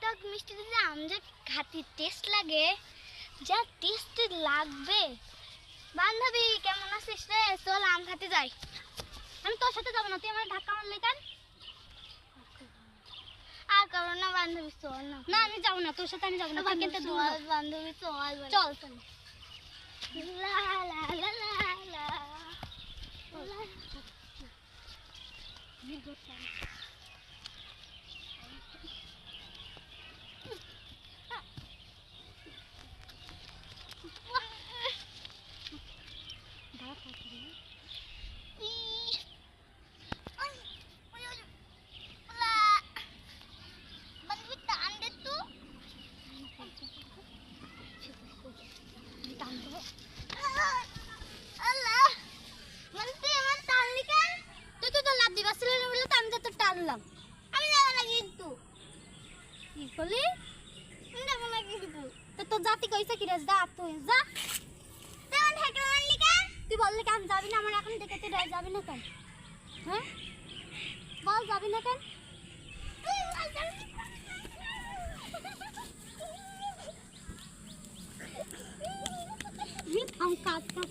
টক মিষ্টি দিলে আম যে খাতি টেস্ট লাগে, যা টেস্টি লাগবে। বান্ধবী কেমন আছিস রে? চল আম খাতে যাই। আমি তোর সাথে যাবো না, তুই আমার ধাক্কা মারলি কেন? আর করো না বান্ধবী, চল না। না আমি যাবো না, তোর সাথে আমি যাবো না, তুই কিন্তু দূর হ। বান্ধবী চল চল চল। লা লা লা লা লা। তুই তো লাভ দিবা ছিল না বলে তো আমি তো টানলাম। আমি যাবো না কিন্তু, কি করলি? আমি যাবো না কিন্তু। তো তোর জাতি কইছে কি রে? যা তুই যা। তেমন ঠেকলা মারলি কেন? তুই বললি কেন যাবি না? আমার এখন দেখে তুই যাবি না কেন? হ্যাঁ বল যাবি না কেন? থাম কাজ কাজ।